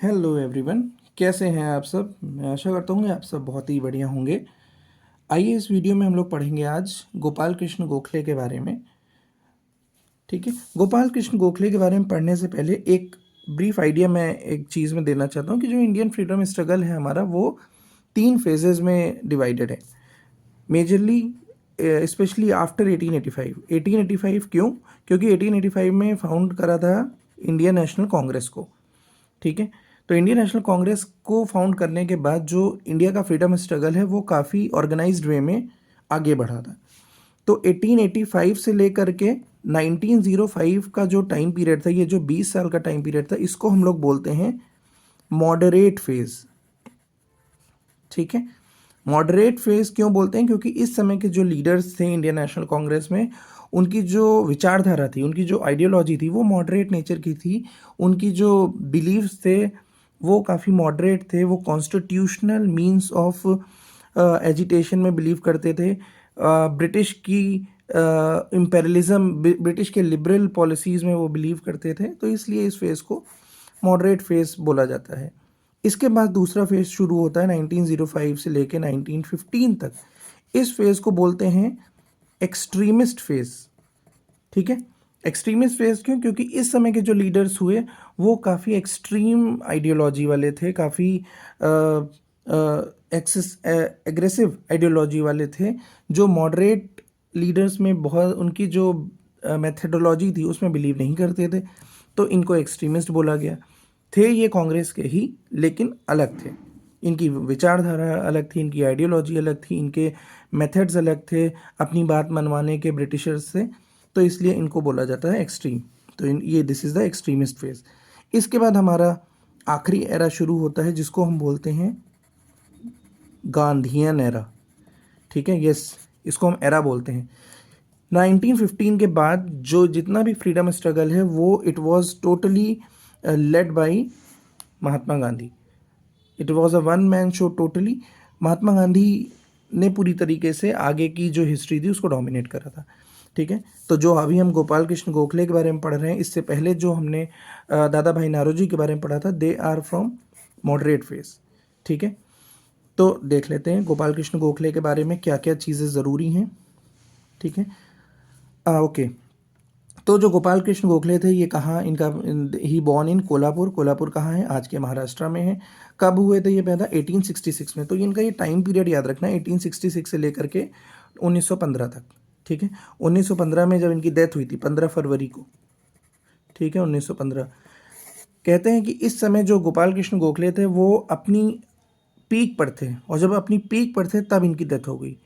Hello everyone, कैसे हैं आप सब। मैं आशा करता हूँ कि आप सब बहुत ही बढ़िया होंगे। आइए इस वीडियो में हम लोग पढ़ेंगे आज गोपाल कृष्ण गोखले के बारे में। ठीक है, गोपाल कृष्ण गोखले के बारे में पढ़ने से पहले एक ब्रीफ आइडिया मैं एक चीज़ में देना चाहता हूँ कि जो इंडियन फ्रीडम स्ट्रगल है हमारा, वो 3 फेजेज़ में डिवाइडेड है मेजरली, स्पेशली आफ्टर 1885। 1885 क्यों? क्योंकि 1885 में फाउंड करा था इंडियन नेशनल कांग्रेस को। ठीक है, तो इंडियन नेशनल कांग्रेस को फाउंड करने के बाद जो इंडिया का फ्रीडम स्ट्रगल है वो काफ़ी ऑर्गेनाइज्ड वे में आगे बढ़ा था। तो 1885 से लेकर के 1905 का जो टाइम पीरियड था, ये जो 20 साल का टाइम पीरियड था, इसको हम लोग बोलते हैं मॉडरेट फेज। ठीक है, मॉडरेट फेज क्यों बोलते हैं? क्योंकि इस समय के जो लीडर्स थे इंडियन नेशनल कांग्रेस में, उनकी जो विचारधारा थी, उनकी जो आइडियोलॉजी थी, वो मॉडरेट नेचर की थी। उनकी जो बिलीव्स थे वो काफ़ी मॉडरेट थे। वो कॉन्स्टिट्यूशनल मींस ऑफ एजिटेशन में बिलीव करते थे। ब्रिटिश की इम्पेरियलिज्म, ब्रिटिश के लिबरल पॉलिसीज़ में वो बिलीव करते थे। तो इसलिए इस फेज़ को मॉडरेट फेज़ बोला जाता है। इसके बाद दूसरा फेज़ शुरू होता है 1905 से लेके 1915 तक। इस फेज़ को बोलते हैं एक्सट्रीमिस्ट फेज़। ठीक है, एक्सट्रीमिस्ट फेज़ क्यों? क्योंकि इस समय के जो लीडर्स हुए वो काफ़ी एक्सट्रीम आइडियोलॉजी वाले थे, काफ़ी एग्रेसिव आइडियोलॉजी वाले थे। जो मॉडरेट लीडर्स में बहुत, उनकी जो मेथडोलॉजी थी उसमें बिलीव नहीं करते थे, तो इनको एक्सट्रीमिस्ट बोला गया। थे ये कांग्रेस के ही, लेकिन अलग थे। इनकी विचारधारा अलग थी, इनकी आइडियोलॉजी अलग थी, इनके मेथड्स अलग थे अपनी बात मनवाने के ब्रिटिशर्स से। तो इसलिए इनको बोला जाता है एक्सट्रीम। तो ये this is the extremist phase. इसके बाद हमारा आखिरी एरा शुरू होता है जिसको हम बोलते हैं गांधीयन एरा। ठीक है, यस, इसको हम एरा बोलते हैं। 1915 के बाद जो जितना भी फ्रीडम स्ट्रगल है वो it was totally led by Mahatma Gandhi. It was a one man show totally. Mahatma Gandhi ने पूरी तरीके से आगे की जो हिस्ट्री थी उसको डोमिनेट करा था। ठीक है, तो जो अभी हम गोपाल कृष्ण गोखले के बारे में पढ़ रहे हैं, इससे पहले जो हमने दादा भाई नारोजी के बारे में पढ़ा था, they are from moderate phase. ठीक है, तो देख लेते हैं गोपाल कृष्ण गोखले के बारे में क्या क्या चीज़ें ज़रूरी हैं। ठीक है, ओके। तो जो गोपाल कृष्ण गोखले थे, ये कहाँ इनका, ही बॉर्न इन कोल्हापुर। कोल्हापुर कहाँ है? आज के महाराष्ट्र में है। कब हुए थे ये पैदा? 1866 में। तो इनका ये टाइम पीरियड याद रखना है, 1866 से लेकर के 1915 तक। ठीक है, 1915 में जब इनकी डेथ हुई थी 15 फरवरी को। ठीक है, 1915। कहते हैं कि इस समय जो गोपाल कृष्ण गोखले थे वो अपनी पीक पर थे, और जब अपनी पीक पर थे तब इनकी डेथ हो गई।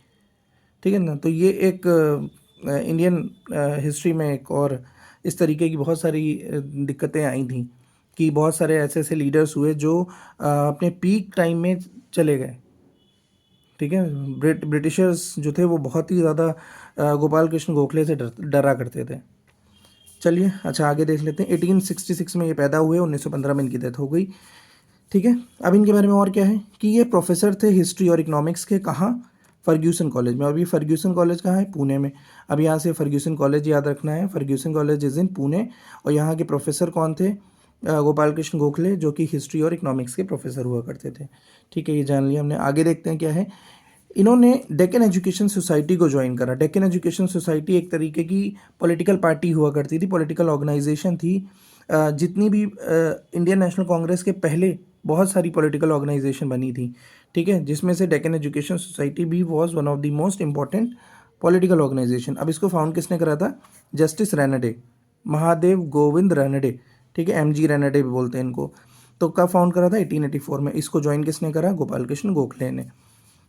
ठीक है ना, तो ये एक इंडियन हिस्ट्री में एक और इस तरीके की बहुत सारी दिक्कतें आई थी कि बहुत सारे ऐसे ऐसे लीडर्स हुए जो अपने पीक टाइम में चले गए। ठीक है, ब्रिटिशर्स जो थे वो बहुत ही ज़्यादा गोपाल कृष्ण गोखले से डरा करते थे। चलिए अच्छा आगे देख लेते हैं। 1866 में ये पैदा हुए, 1915 में इनकी डेथ हो गई। ठीक है, अब इनके बारे में और क्या है कि ये प्रोफेसर थे हिस्ट्री और इकोनॉमिक्स के। कहाँ? फर्ग्यूसन कॉलेज में। अभी फर्ग्यूसन कॉलेज कहाँ है? पुणे में। अब यहाँ से फर्ग्यूसन कॉलेज याद रखना है। Fergusson college is in Pune. और यहाँ के प्रोफेसर कौन थे? गोपाल कृष्ण गोखले, जो कि हिस्ट्री और इकोनॉमिक्स के प्रोफेसर हुआ करते थे। ठीक है, ये जान लिया हमने। आगे देखते हैं क्या है। इन्होंने डेक्कन एजुकेशन सोसाइटी को ज्वाइन करा। डेक्कन एजुकेशन सोसाइटी एक तरीके की पॉलिटिकल पार्टी हुआ करती थी, पॉलिटिकल ऑर्गेनाइजेशन थी। जितनी भी इंडियन नेशनल कांग्रेस के पहले बहुत सारी पॉलिटिकल ऑर्गेनाइजेशन बनी थी। ठीक है, जिसमें से डेक्कन एजुकेशन सोसाइटी भी was one of the most important political organisation. अब इसको फाउंड किसने करा था? जस्टिस रेनेडे, महादेव गोविंद रेनेडे। ठीक है, एम जी रेनेडे भी बोलते हैं इनको। तो कब फाउंड करा था? 1884 में। इसको ज्वाइन किसने करा? गोपाल कृष्ण गोखले ने।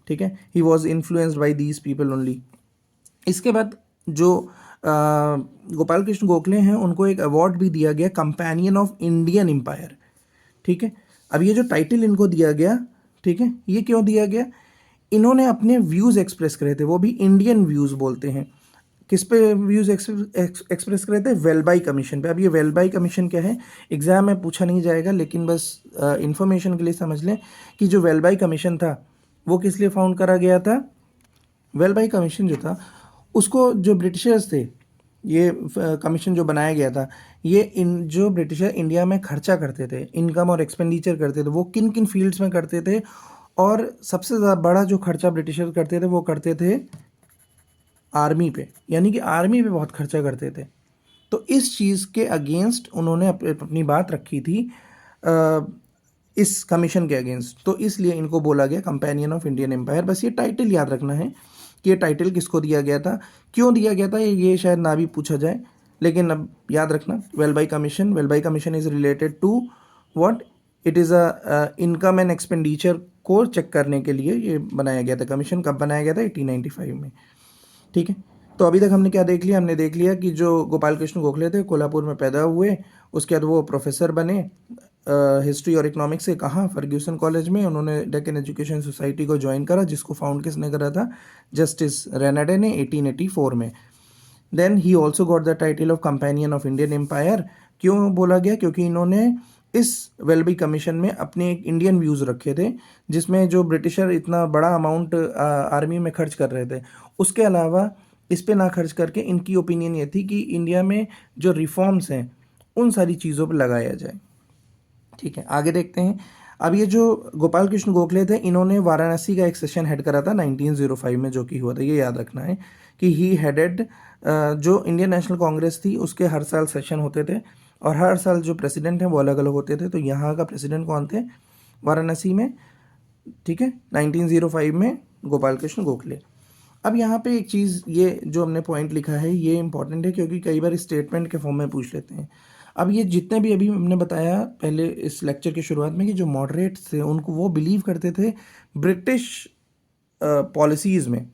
ठीक है, he was influenced by these people only. इसके बाद जो गोपाल कृष्ण गोखले हैं उनको एक अवार्ड भी दिया गया, कंपेनियन ऑफ इंडियन एम्पायर। ठीक है, अब ये जो टाइटल इनको दिया गया, ठीक है, ये क्यों दिया गया? इन्होंने अपने व्यूज़ एक्सप्रेस करे थे, वो भी इंडियन व्यूज़ बोलते हैं। किस पे व्यूज़ एक्सप्रेस करे थे? वेलबाई कमीशन पे। अब ये वेलबाई कमीशन क्या है? एग्जाम में पूछा नहीं जाएगा, लेकिन बस इंफॉर्मेशन के लिए समझ लें कि जो वेलबाई कमीशन था वो किस लिए फाउंड करा गया था? वेलबाई कमीशन जो था उसको जो ब्रिटिशर्स थे ये कमीशन जो बनाया गया था, ये इन जो ब्रिटिशर इंडिया में खर्चा करते थे, इनकम और एक्सपेंडिचर करते थे, वो किन किन फील्ड्स में करते थे, और सबसे ज़्यादा बड़ा जो खर्चा ब्रिटिशर करते थे वो करते थे आर्मी पे, यानी कि आर्मी पे बहुत खर्चा करते थे। तो इस चीज़ के अगेंस्ट उन्होंने अपनी बात रखी थी इस कमीशन के अगेंस्ट, तो इसलिए इनको बोला गया कंपेनियन ऑफ इंडियन एम्पायर। बस ये टाइटल याद रखना है कि ये टाइटल किसको दिया गया था, क्यों दिया गया था, ये शायद ना भी पूछा जाए, लेकिन अब याद रखना। Welby commission, Welby commission is related to what, it is a income and expenditure को चेक करने के लिए ये बनाया गया था। कमीशन कब बनाया गया था? 1895 में। ठीक है, तो अभी तक हमने क्या देख लिया? हमने देख लिया कि जो गोपाल कृष्ण गोखले थे कोल्हापुर में पैदा हुए, उसके बाद वो प्रोफेसर बने हिस्ट्री और इकोनॉमिक्स से। कहाँ? फर्ग्यूसन कॉलेज में। उन्होंने डेक्कन एजुकेशन सोसाइटी को ज्वाइन करा, जिसको फाउंड किसने करा था? जस्टिस रेनाडे ने 1884 में। Then he also got the title of companion of Indian empire. क्यों बोला गया? क्योंकि इन्होंने इस वेलबी कमीशन में अपने एक इंडियन व्यूज़ रखे थे, जिसमें जो ब्रिटिशर इतना बड़ा अमाउंट आर्मी में खर्च कर रहे थे, उसके अलावा इस पे ना खर्च करके इनकी ओपिनियन ये थी कि इंडिया में जो रिफॉर्म्स हैं उन सारी चीज़ों पर लगाया जाए। ठीक है, आगे देखते हैं। अब ये जो गोपाल कृष्ण गोखले थे, इन्होंने वाराणसी का एक सेशन हेड करा था 1905 में, जो कि हुआ था। ये याद रखना है कि ही हेडेड जो इंडियन नेशनल कांग्रेस थी, उसके हर साल सेशन होते थे, और हर साल जो प्रेसिडेंट हैं वो अलग अलग होते थे। तो यहाँ का प्रेसिडेंट कौन थे? वाराणसी में। ठीक है, 1905 में गोपाल कृष्ण गोखले। अब यहाँ पे एक चीज़, ये जो हमने पॉइंट लिखा है ये इंपॉर्टेंट है, क्योंकि कई बार स्टेटमेंट के फॉर्म में पूछ लेते हैं। अब ये जितने भी अभी हमने बताया पहले इस लेक्चर की शुरुआत में कि जो मॉडरेट्स थे, उनको वो बिलीव करते थे ब्रिटिश पॉलिसीज़ में।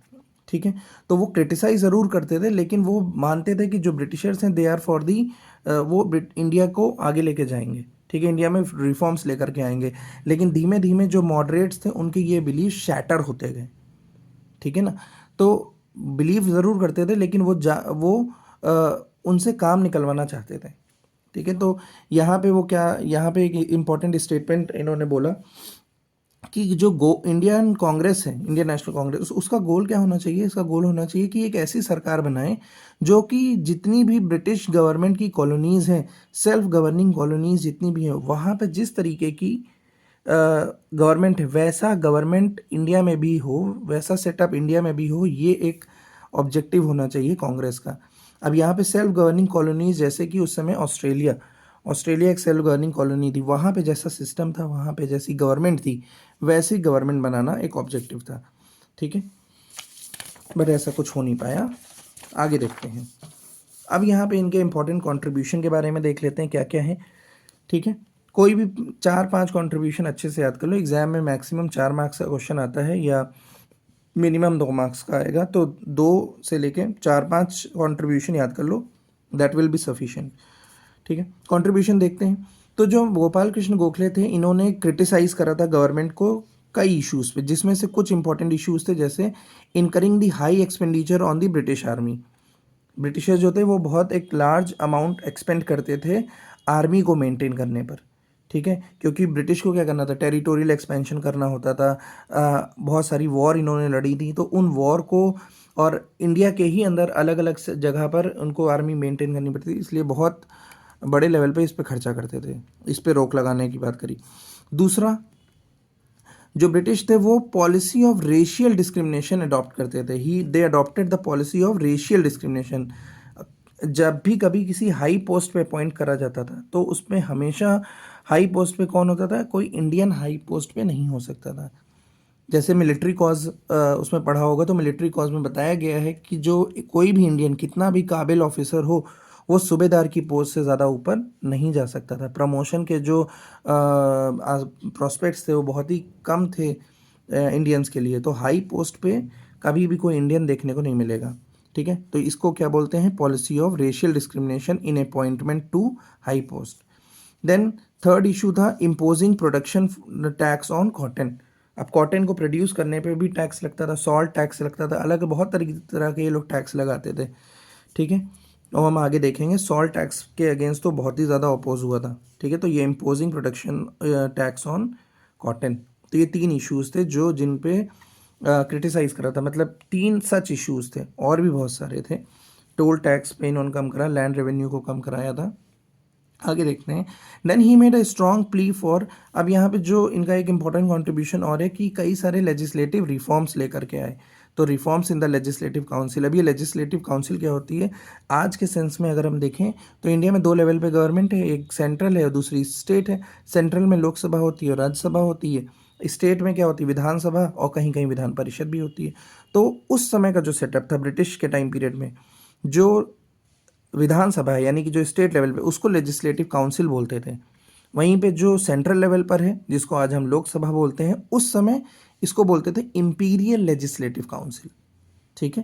ठीक है, तो वो क्रिटिसाइज ज़रूर करते थे, लेकिन वो मानते थे कि जो ब्रिटिशर्स हैं दे आर फॉर दी, वो इंडिया को आगे लेके जाएंगे। ठीक है, इंडिया में रिफॉर्म्स लेकर के आएंगे। लेकिन धीमे धीमे जो मॉडरेट्स थे उनके ये बिलीव शैटर होते गए। ठीक है ना, तो बिलीव ज़रूर करते थे, लेकिन वो उनसे काम निकलवाना चाहते थे। ठीक है, तो यहाँ पे वो क्या, यहाँ पे एक इम्पॉर्टेंट स्टेटमेंट इन्होंने बोला कि जो इंडियन कांग्रेस है, इंडियन नेशनल कांग्रेस, उसका गोल क्या होना चाहिए? इसका गोल होना चाहिए कि एक ऐसी सरकार बनाए जो कि जितनी भी ब्रिटिश गवर्नमेंट की कॉलोनीज़ हैं, सेल्फ गवर्निंग कॉलोनीज़ जितनी भी हैं, वहाँ पे जिस तरीके की गवर्नमेंट है, वैसा गवर्नमेंट इंडिया में भी हो, वैसा सेटअप इंडिया में भी हो। ये एक ऑब्जेक्टिव होना चाहिए कांग्रेस का। अब यहाँ पे सेल्फ गवर्निंग कॉलोनीज, जैसे कि उस समय ऑस्ट्रेलिया एक सेल्फ गवर्निंग कॉलोनी थी, वहाँ पे जैसा सिस्टम था, वहाँ पे जैसी गवर्नमेंट थी, वैसी गवर्नमेंट बनाना एक ऑब्जेक्टिव था। ठीक है, बट ऐसा कुछ हो नहीं पाया। आगे देखते हैं। अब यहाँ पे इनके इंपॉर्टेंट कंट्रीब्यूशन के बारे में देख लेते हैं क्या क्या है। ठीक है, कोई भी 4-5 कंट्रीब्यूशन अच्छे से याद कर लो। एग्जाम में मैक्सिमम 4 मार्क्स का क्वेश्चन आता है, या मिनिमम 2 मार्क्स का आएगा, तो 2 से लेके 4-5 कंट्रीब्यूशन याद कर लो, दैट विल बी सफिशिएंट। ठीक है, कंट्रीब्यूशन देखते हैं। तो जो गोपाल कृष्ण गोखले थे, इन्होंने क्रिटिसाइज करा था गवर्नमेंट को कई इश्यूज़ पे, जिसमें से कुछ इंपॉर्टेंट इश्यूज़ थे, जैसे incurring the high expenditure on the British army. Britishers जो थे वो बहुत एक लार्ज अमाउंट एक्सपेंड करते थे आर्मी को मेंटेन करने पर। ठीक है, क्योंकि ब्रिटिश को क्या करना था? टेरिटोरियल एक्सपेंशन करना होता था। बहुत सारी वॉर इन्होंने लड़ी थी, तो उन वॉर को, और इंडिया के ही अंदर अलग अलग जगह पर उनको आर्मी मेंटेन करनी पड़ती थी, इसलिए बहुत बड़े लेवल पे इस पे खर्चा करते थे। इस पे रोक लगाने की बात करी। दूसरा, जो ब्रिटिश थे वो policy of racial discrimination adopt करते थे। They adopted the policy of racial discrimination. जब भी कभी किसी हाई पोस्ट पे अपॉइंट करा जाता था, तो उसमें हमेशा हाई पोस्ट पे कौन होता था? कोई इंडियन हाई पोस्ट पे नहीं हो सकता था। जैसे मिलिट्री कॉज उसमें पढ़ा होगा, तो मिलिट्री कॉज में बताया गया है कि जो कोई भी इंडियन कितना भी काबिल ऑफिसर हो, वो सूबेदार की पोस्ट से ज़्यादा ऊपर नहीं जा सकता था। प्रमोशन के जो प्रोस्पेक्ट्स थे वो बहुत ही कम थे इंडियंस के लिए, तो हाई पोस्ट पे कभी भी कोई इंडियन देखने को नहीं मिलेगा। ठीक है, तो इसको क्या बोलते हैं? Policy of racial discrimination in appointment to high post. Then third issue था imposing production tax on cotton. अब कॉटन को प्रोड्यूस करने पे भी टैक्स लगता था, सॉल्ट टैक्स लगता था, अलग बहुत तरह के ये लोग टैक्स लगाते थे। ठीक है, और हम आगे देखेंगे सॉल्ट टैक्स के अगेंस्ट तो बहुत ही ज़्यादा अपोज हुआ था। ठीक है, तो ये imposing production tax on cotton, तो ये 3 इश्यूज़ थे जो जिन पे क्रिटिसाइज़ करा था। मतलब 3 सच इश्यूज़ थे, और भी बहुत सारे थे। टोल टैक्स पे इन्होंने कम करा, लैंड रेवेन्यू को कम कराया था। आगे देखते हैं। Then he made a strong plea for, अब यहाँ पे जो इनका एक इंपॉर्टेंट कॉन्ट्रीब्यूशन और है कि कई सारे लेजिस्लेटिव रिफॉर्म्स लेकर के आए। तो reforms in the legislative council, अब ये लेजिस्लेटिव काउंसिल क्या होती है आज के सेंस में अगर हम देखें तो इंडिया में दो लेवल पे गवर्नमेंट है, एक सेंट्रल है और दूसरी स्टेट है। सेंट्रल में लोकसभा होती है और राज्यसभा होती है, स्टेट में क्या होती है विधानसभा और कहीं कहीं विधान परिषद भी होती है। तो उस समय का जो सेटअप था ब्रिटिश के टाइम पीरियड में, जो विधानसभा है यानी कि जो स्टेट लेवल पे उसको लेजिस्लेटिव काउंसिल बोलते थे, वहीं पे जो सेंट्रल लेवल पर है जिसको आज हम लोकसभा बोलते हैं उस समय इसको बोलते थे इंपीरियल लेजिस्लेटिव काउंसिल। ठीक है,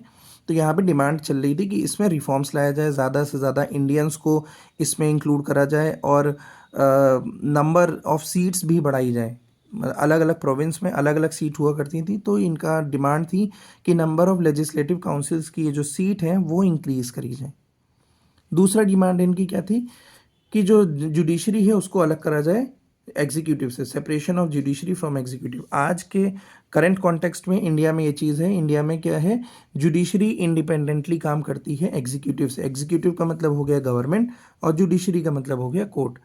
तो यहाँ पे डिमांड चल रही थी कि इसमें रिफॉर्म्स लाया जाए, ज़्यादा से ज़्यादा इंडियंस को इसमें इंक्लूड करा जाए और नंबर ऑफ सीट्स भी बढ़ाई जाए। अलग अलग प्रोविंस में अलग अलग सीट हुआ करती थी, तो इनका डिमांड थी कि नंबर ऑफ लेजिस्लेटिव काउंसिल्स की जो सीट हैं वो इंक्रीज़ करी जाए। दूसरा डिमांड इनकी क्या थी कि जो जुडिशरी है उसको अलग करा जाए एग्जीक्यूटिव से, separation of judiciary from executive. आज के करंट कॉन्टेक्स्ट में इंडिया में ये चीज़ है, इंडिया में क्या है जुडिशरी इंडिपेंडेंटली काम करती है एग्जीक्यूटिव से। एग्जीक्यूटिव का मतलब हो गया गवर्नमेंट और जुडिशरी का मतलब हो गया कोर्ट।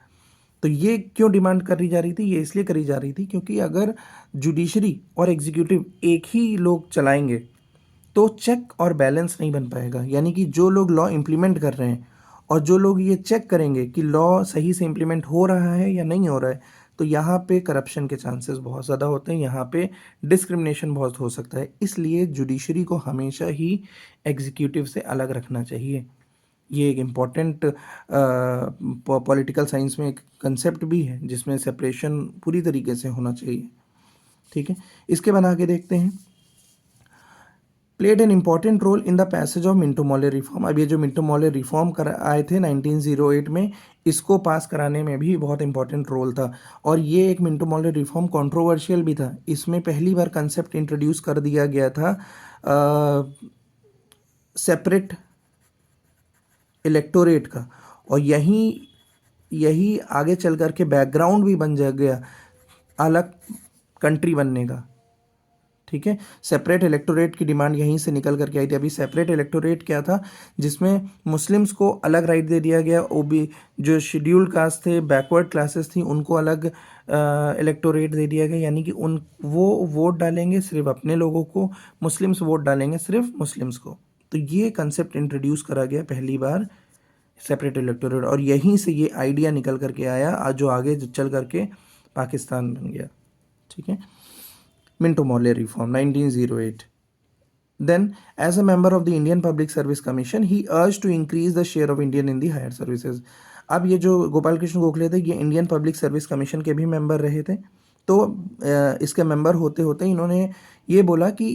तो ये क्यों डिमांड करी जा रही थी, ये इसलिए करी जा रही थी क्योंकि अगर जुडिशरी और एग्जीक्यूटिव एक ही लोग चलाएंगे तो चेक और बैलेंस नहीं बन पाएगा। यानी कि जो लोग लॉ इम्प्लीमेंट कर रहे हैं और जो लोग ये चेक करेंगे कि लॉ सही से इम्प्लीमेंट हो रहा है या नहीं हो रहा है, तो यहाँ पे करप्शन के चांसेस बहुत ज़्यादा होते हैं, यहाँ पे डिस्क्रिमिनेशन बहुत हो सकता है। इसलिए जुडिशरी को हमेशा ही एग्जीक्यूटिव से अलग रखना चाहिए। ये एक इम्पॉर्टेंट पॉलिटिकल साइंस में एक कंसेप्ट भी है जिसमें सेपरेशन पूरी तरीके से होना चाहिए। ठीक है, इसके बाद आगे देखते हैं। Played an important role in the passage of Minto Morley reform. अब ये जो मिंटो मॉले रिफॉर्म कर आए थे 1908 में, इसको पास कराने में भी बहुत इंपॉर्टेंट रोल था। और ये एक मिंटो मॉले रिफॉर्म कंट्रोवर्शियल भी था। इसमें पहली बार कंसेप्ट इंट्रोड्यूस कर दिया गया था सेपरेट इलेक्टोरेट का, और यही यही आगे चल कर के बैकग्राउंड भी बन जा गया अलग कंट्री बनने का। ठीक है, सेपरेट इलेक्टोरेट की डिमांड यहीं से निकल करके आई थी। अभी सेपरेट इलेक्टोरेट क्या था, जिसमें मुस्लिम्स को अलग राइट दे दिया गया, ओबी जो शेड्यूल्ड कास्ट थे, बैकवर्ड क्लासेस थी, उनको अलग इलेक्टोरेट दे दिया गया। यानी कि उन वो वोट डालेंगे सिर्फ अपने लोगों को, मुस्लिम्स वोट डालेंगे सिर्फ मुस्लिम्स को। तो ये कंसेप्ट इंट्रोड्यूस करा गया पहली बार सेपरेट इलेक्टोरेट, और यहीं से ये आइडिया निकल करके आया जो आगे चल करके पाकिस्तान बन गया। ठीक है, Minto Morley reform 1908. Then, as a member of the Indian Public Service Commission, he urged to increase the share of Indian in the higher services. अब ये जो गोपाल कृष्ण गोखले थे ये इंडियन पब्लिक सर्विस कमीशन के भी मेंबर रहे थे। तो इसके मेंबर होते होते इन्होंने ये बोला कि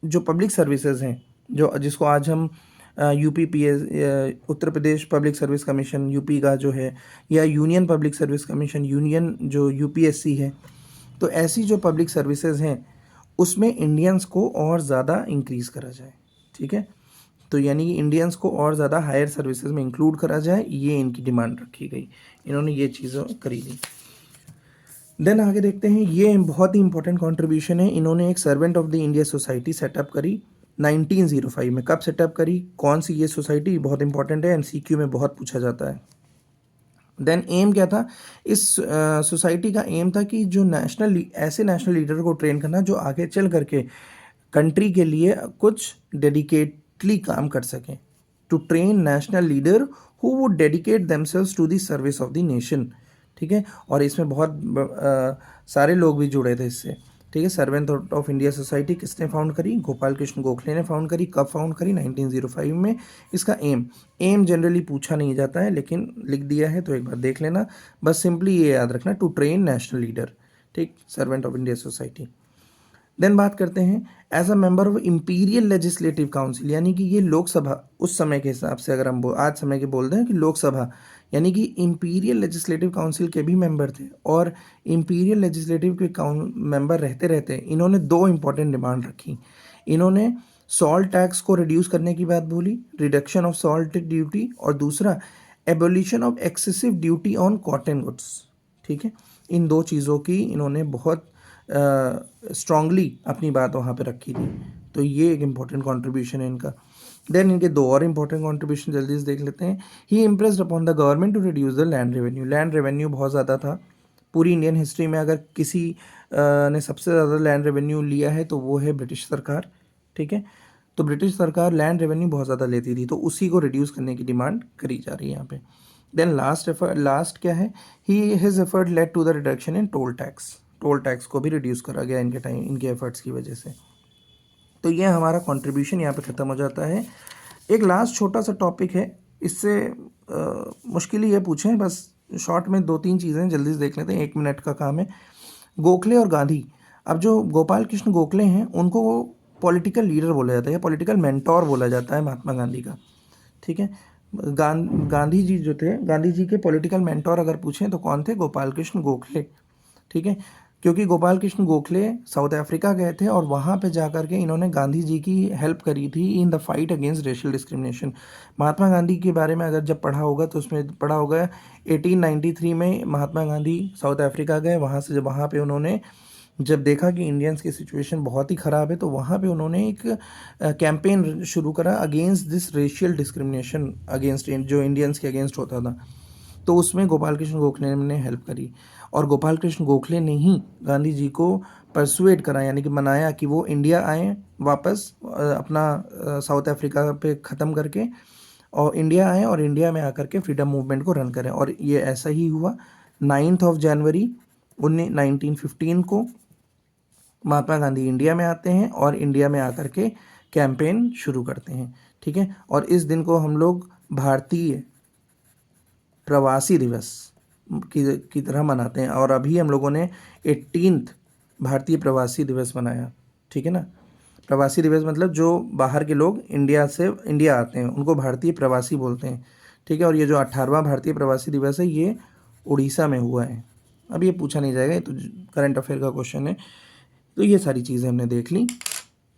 जो पब्लिक सर्विसेज हैं, जो जिसको आज हम UP PS Uttar Pradesh public service commission UP का जो है, या union public service commission union जो यूपीएससी है, तो ऐसी जो पब्लिक सर्विसेज हैं उसमें इंडियंस को और ज़्यादा इंक्रीज़ करा जाए। ठीक है, तो यानी कि इंडियंस को और ज़्यादा हायर सर्विसेज में इंक्लूड करा जाए, ये इनकी डिमांड रखी गई। इन्होंने ये चीज़ें करी थी। देन आगे देखते हैं, ये बहुत ही इंपॉर्टेंट कंट्रीब्यूशन है। इन्होंने एक servant of the India society setup करी 1905 में। कब सेटअप करी, कौन सी ये सोसाइटी, बहुत इंपॉर्टेंट है, एमसीक्यू में बहुत पूछा जाता है। देन एम क्या था, इस सोसाइटी का एम था कि जो ऐसे नेशनल लीडर को ट्रेन करना जो आगे चल करके कंट्री के लिए कुछ डेडिकेटली काम कर सकें। To train national leader who would dedicate themselves to the service of the nation. ठीक है, और इसमें बहुत सारे लोग भी जुड़े थे इससे। ठीक है, सर्वेंट ऑफ इंडिया सोसाइटी किसने फाउंड करी, गोपाल कृष्ण गोखले ने फाउंड करी। कब फाउंड करी, 1905 में। इसका एम जनरली पूछा नहीं जाता है, लेकिन लिख दिया है तो एक बार देख लेना। बस सिंपली ये याद रखना, टू ट्रेन नेशनल लीडर। ठीक, servant of India society. Then बात करते हैं as a member of imperial legislative council, यानी कि ये लोकसभा उस समय के हिसाब से अगर हम आज समय के बोल दें कि लोकसभा, यानी कि इंपीरियल लेजिस्लेटिव काउंसिल के भी मेंबर थे। और इंपीरियल लेजिस्लेटिव के मेंबर रहते रहते इन्होंने दो इंपॉर्टेंट डिमांड रखी। इन्होंने सॉल्ट टैक्स को रिड्यूस करने की बात बोली, रिडक्शन ऑफ सॉल्ट ड्यूटी, और दूसरा abolition of excessive duty on cotton goods. ठीक है, इन दो चीज़ों की इन्होंने बहुत स्ट्रांगली अपनी बात वहाँ पे रखी थी। तो ये एक इम्पॉर्टेंट कंट्रीब्यूशन है इनका। देन इनके दो और इंपॉर्टेंट कॉन्ट्रीब्यूशन जल्दी से देख लेते हैं. He impressed upon the government to reduce the land revenue. Land revenue बहुत ज़्यादा था. पूरी इंडियन हिस्ट्री में अगर किसी ने सबसे ज़्यादा लैंड रेवेन्यू लिया है तो वो है ब्रिटिश सरकार. ठीक है, तो ब्रिटिश सरकार लैंड रेवेन्यू बहुत ज़्यादा लेती थी, तो उसी को रिड्यूस करने की डिमांड करी जा रही है यहाँ पे. देन लास्ट क्या है, his effort led to the reduction in toll tax. Toll tax को भी रिड्यूस करा गया इनके एफर्ट्स की वजह से. तो ये हमारा कंट्रीब्यूशन यहाँ पे ख़त्म हो जाता है. एक लास्ट छोटा सा टॉपिक है, इससे मुश्किल ही ये पूछें, बस शॉर्ट में 2-3 चीज़ें जल्दी से देख लेते हैं, 1 मिनट का काम है. गोखले और गांधी. अब जो गोपाल कृष्ण गोखले हैं उनको पॉलिटिकल लीडर बोला जाता है या पॉलिटिकल मेंटोर बोला जाता है महात्मा गांधी का. ठीक है, गांधी जी जो थे, गांधी जी के पॉलिटिकल मेंटोर अगर पूछें तो कौन थे, गोपाल कृष्ण गोखले. ठीक है, क्योंकि गोपाल कृष्ण गोखले साउथ अफ्रीका गए थे और वहाँ पे जा कर के इन्होंने गांधी जी की हेल्प करी थी in the fight against racial discrimination. Mahatma Gandhi के बारे में अगर जब पढ़ा होगा तो उसमें पढ़ा होगा 1893 में महात्मा गांधी साउथ अफ्रीका गए. वहाँ से जब वहाँ पे उन्होंने जब देखा कि इंडियंस की सिचुएशन बहुत ही ख़राब है तो वहाँ पे उन्होंने एक कैंपेन शुरू करा against this racial discrimination against जो इंडियंस के अगेंस्ट होता था. तो उसमें गोपाल कृष्ण गोखले ने हेल्प करी और गोपाल कृष्ण गोखले ने ही गांधी जी को परसुएड करा, यानी कि मनाया कि वो इंडिया आए वापस अपना साउथ अफ्रीका पे ख़त्म करके और इंडिया आए और इंडिया में आकर के फ्रीडम मूवमेंट को रन करें. और ये ऐसा ही हुआ. 9 जनवरी 1915 को महात्मा गांधी इंडिया में आते हैं और इंडिया में आकर के कैंपेन शुरू करते हैं. ठीक है, और इस दिन को हम लोग भारतीय प्रवासी दिवस की तरह मनाते हैं. और अभी हम लोगों ने 18th भारतीय प्रवासी दिवस मनाया. ठीक है ना, प्रवासी दिवस मतलब जो बाहर के लोग इंडिया आते हैं उनको भारतीय प्रवासी बोलते हैं. ठीक है, और ये जो 18वां भारतीय प्रवासी दिवस है ये उड़ीसा में हुआ है. अब ये पूछा नहीं जाएगा, ये तो करंट अफेयर का क्वेश्चन है. तो ये सारी चीज़ें हमने देख ली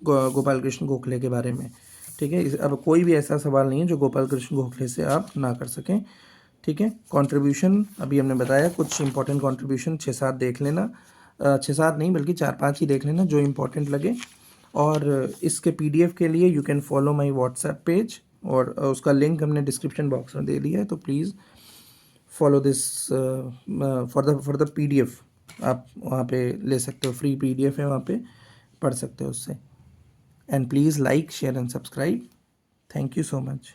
गोपाल कृष्ण गोखले के बारे में. ठीक है, अब कोई भी ऐसा सवाल नहीं है जो गोपाल कृष्ण गोखले से आप ना कर सकें. ठीक है, कंट्रीब्यूशन अभी हमने बताया, कुछ इंपॉर्टेंट कंट्रीब्यूशन 6-7 देख लेना. 6-7 नहीं बल्कि 4-5 ही देख लेना जो इंपॉर्टेंट लगे. और इसके PDF के लिए you can follow my WhatsApp page और उसका लिंक हमने डिस्क्रिप्शन बॉक्स में दे दिया है. तो please follow this for the PDF. आप वहाँ पे ले सकते हो, फ्री PDF है, वहाँ पे पढ़ सकते हो उससे. And please like share and subscribe. Thank you so much.